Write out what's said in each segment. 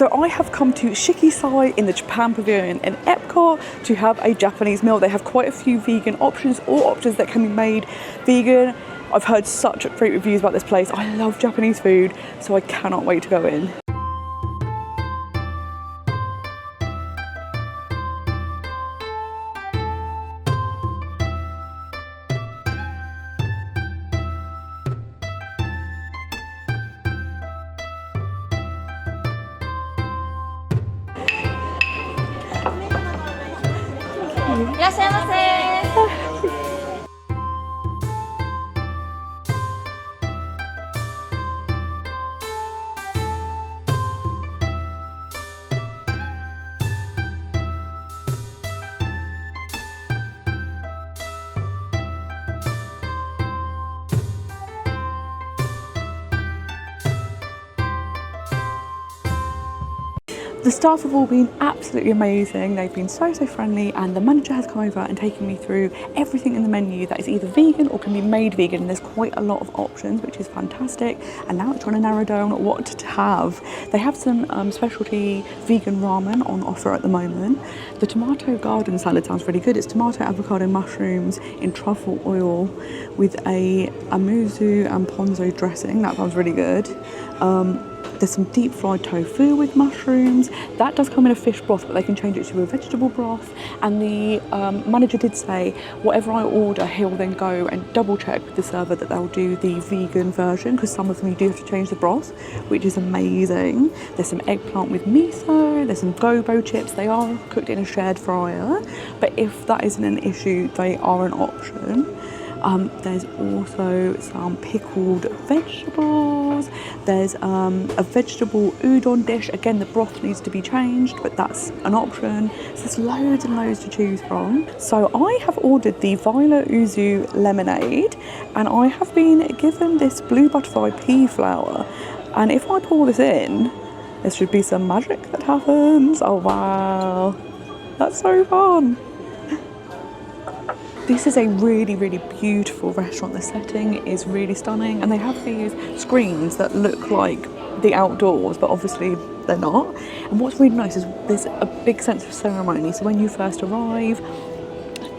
So I have come to Shiki Sai in the Japan Pavilion in Epcot to have a Japanese meal. They have quite a few vegan options, or options that can be made vegan. I've heard such great reviews about this place. I love Japanese food, so I cannot wait to go in. The staff have all been absolutely amazing. They've been so friendly, and the manager has come over and taken me through everything in the menu that is either vegan or can be made vegan. There's quite a lot of options, which is fantastic. And now I'm trying to narrow down what to have. They have some specialty vegan ramen on offer at the moment. The tomato garden salad sounds really good. It's tomato, avocado, mushrooms in truffle oil with a amuzu and ponzu dressing. That sounds really good. There's some deep fried tofu with mushrooms. That does come in a fish broth, but they can change it to a vegetable broth. And the manager did say, whatever I order, he'll then go and double check with the server that they'll do the vegan version, because some of them you do have to change the broth, which is amazing. There's some eggplant with miso. There's some Gobo Chips. They are cooked in a shared fryer, but if that isn't an issue, they are an option. There's also some pickled vegetables. There's a vegetable udon dish. Again, the broth needs to be changed, but that's an option. So there's loads and loads to choose from. So I have ordered the violet uzu lemonade, and I have been given this blue butterfly pea flower. And if I pour this in, there should be some magic that happens. Oh wow, that's so fun. This is a really beautiful restaurant. The setting is really stunning, and they have these screens that look like the outdoors, but obviously they're not. And what's really nice is there's a big sense of ceremony. So when you first arrive,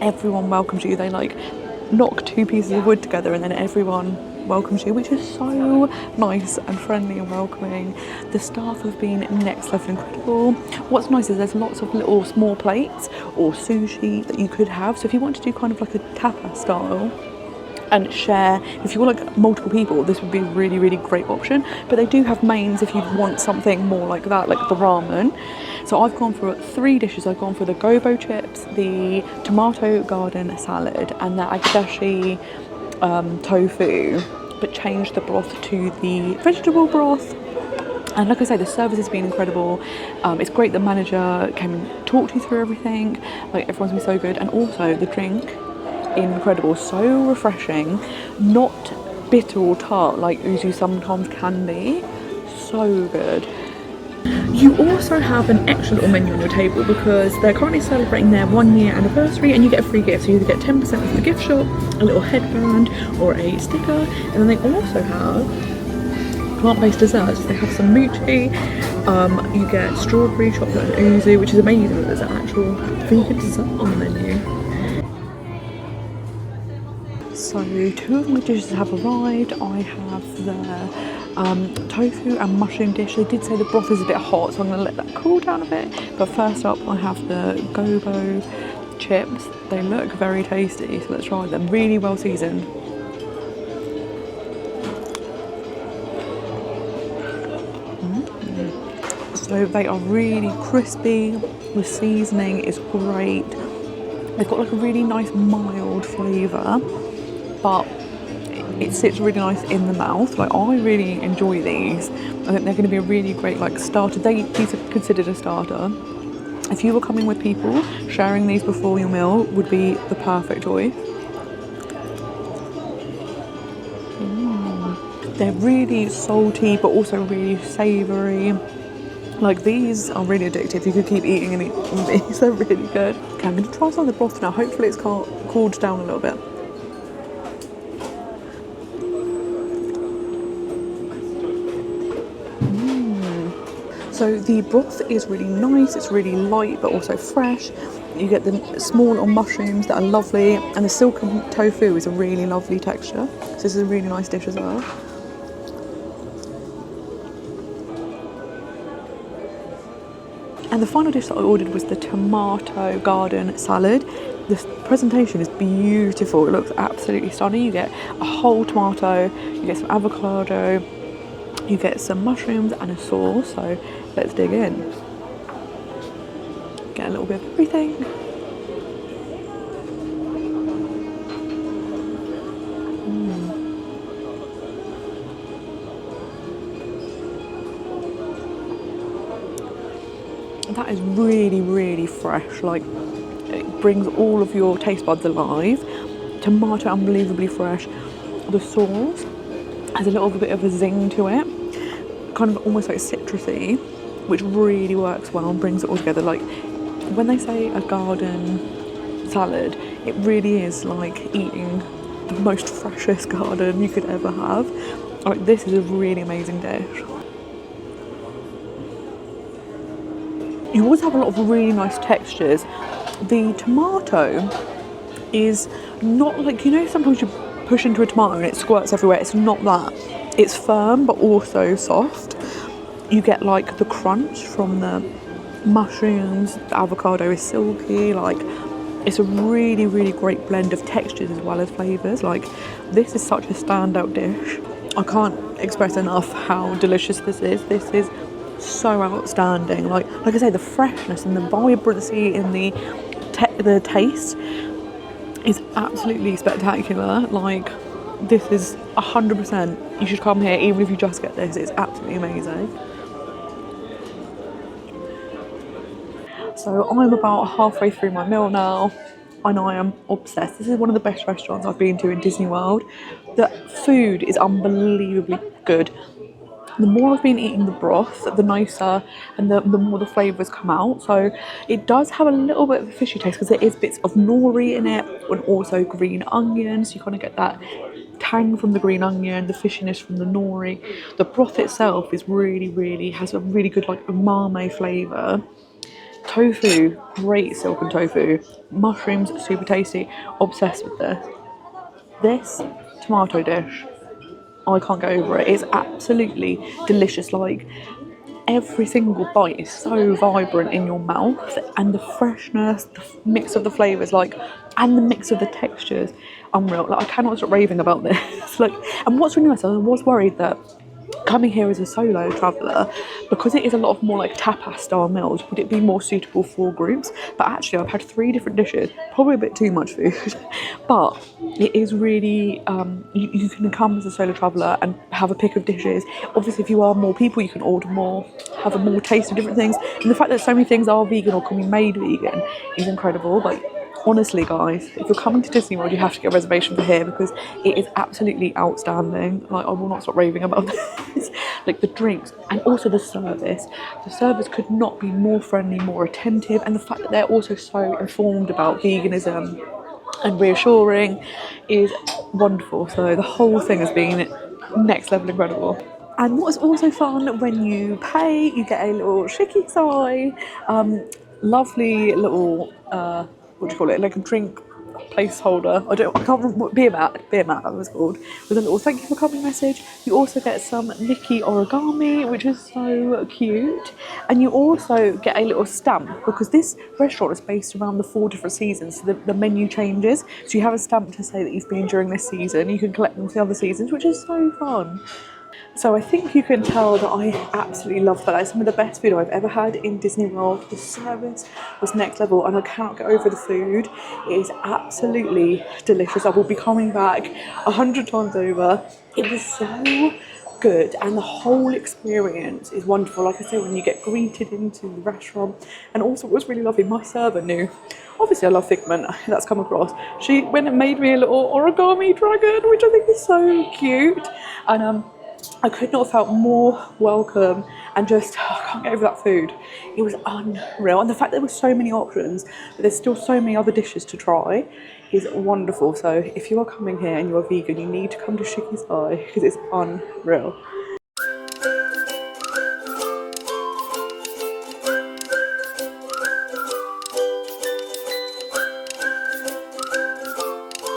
everyone welcomes you. They like knock two pieces of wood together, and then everyone welcomes you, which is so nice and friendly and welcoming. The staff have been next level incredible. What's nice is there's lots of little small plates or sushi that you could have. So if you want to do kind of like a tapas style and share, if you want like multiple people, this would be a really great option. But they do have mains if you want something more like that, like the ramen. So I've gone for 3 dishes. I've gone for the Gobo Chips, the tomato garden salad, and the Agedashi tofu, but changed the broth to the vegetable broth. And like I say, the service has been incredible. It's great the manager came and talked you through everything. Like, everyone's been so good. And also the drink, incredible, so refreshing, not bitter or tart like uzu sometimes can be. So good. You also have an extra little menu on your table because they're currently celebrating their 1-year anniversary, and you get a free gift. So you either get 10% off the gift shop, a little headband or a sticker. And then they also have plant-based desserts. They have some mochi, you get strawberry, chocolate and uzu, which is amazing that there's an actual vegan dessert on the menu. So 2 of my dishes have arrived. I have the tofu and mushroom dish. They did say the broth is a bit hot, so I'm going to let that cool down a bit. But first up, I have the Gobo Chips. They look very tasty, so let's try them. Really well seasoned. So they are really crispy. The seasoning is great. They've got like a really nice mild flavour, but it sits really nice in the mouth. Like, I really enjoy these. I think they're going to be a really great like starter. These are considered a starter. If you were coming with people, sharing these before your meal would be the perfect choice. They're really salty, but also really savoury. Like, these are really addictive. You could keep eating and eating these. They're really good. Okay, I'm going to try some of the broth now. Hopefully it's cooled down a little bit. So So the broth is really nice, it's really light but also fresh. You get the small little mushrooms that are lovely, and the silken tofu is a really lovely texture. So this is a really nice dish as well. And the final dish that I ordered was the tomato garden salad. The presentation is beautiful, it looks absolutely stunning. You get a whole tomato, you get some avocado, you get some mushrooms and a sauce, so let's dig in. Get a little bit of everything. That is really, really fresh, like it brings all of your taste buds alive. Tomato, unbelievably fresh. The sauce has a little bit of a zing to it, kind of almost like citrusy, which really works well and brings it all together. Like when they say a garden salad, it really is like eating the most freshest garden you could ever have. Like this is a really amazing dish. You always have a lot of really nice textures. The tomato is not like, you know, sometimes you push into a tomato and it squirts everywhere. It's not that. It's firm but also soft. You get like the crunch from the mushrooms, the avocado is silky, like it's a really, really great blend of textures as well as flavours. Like this is such a standout dish. I can't express enough how delicious this is. This is so outstanding. Like I say, the freshness and the vibrancy in the taste is absolutely spectacular. Like this is 100%. You should come here even if you just get this. It's absolutely amazing. So I'm about halfway through my meal now and I am obsessed. This is one of the best restaurants I've been to in Disney World. The food is unbelievably good. The more I've been eating the broth, the nicer and the more the flavours come out. So it does have a little bit of a fishy taste because there is bits of nori in it and also green onion. So you kind of get that tang from the green onion, the fishiness from the nori. The broth itself is really has a really good like umami flavour. Tofu, great silken tofu. Mushrooms, super tasty. Obsessed with this. This tomato dish, I can't get over it. It's absolutely delicious. Like every single bite is so vibrant in your mouth, and the freshness, the mix of the flavours, like, and the mix of the textures, unreal. Like I cannot stop raving about this. Like, and what's really nice, I was worried that coming here as a solo traveller, because it is a lot of more like tapas style meals, would it be more suitable for groups? But actually I've had 3 different dishes, probably a bit too much food, but it is really, you can come as a solo traveller and have a pick of dishes. Obviously if you are more people you can order more, have a more taste of different things, and the fact that so many things are vegan or can be made vegan is incredible. Like honestly guys, if you're coming to Disney World you have to get a reservation for here because it is absolutely outstanding. Like I will not stop raving about this. Like the drinks and also the service. The service could not be more friendly, more attentive, and the fact that they're also so informed about veganism and reassuring is wonderful. So the whole thing has been next level incredible. And what's also fun, when you pay you get a little Shiki Sai, lovely little what do you call it, like a drink placeholder. I can't remember what beer mat that was called, with a little thank you for coming message. You also get some Nikki origami, which is so cute, and you also get a little stamp because this restaurant is based around the 4 different seasons, so the menu changes, so you have a stamp to say that you've been during this season. You can collect them for the other seasons, which is so fun. So I think you can tell that I absolutely love that. It's some of the best food I've ever had in Disney World. The service was next level and I cannot get over the food. It is absolutely delicious. I will be coming back 100 times over. It was so good and the whole experience is wonderful. Like I say, when you get greeted into the restaurant, and also it was really lovely, my server knew, obviously I love Figment, that's come across. She went and made me a little origami dragon, which I think is so cute, and I could not have felt more welcome, and just, I can't get over that food. It was unreal, and the fact that there were so many options, but there's still so many other dishes to try, is wonderful. So if you are coming here and you are vegan, you need to come to Shiki Sai because it's unreal.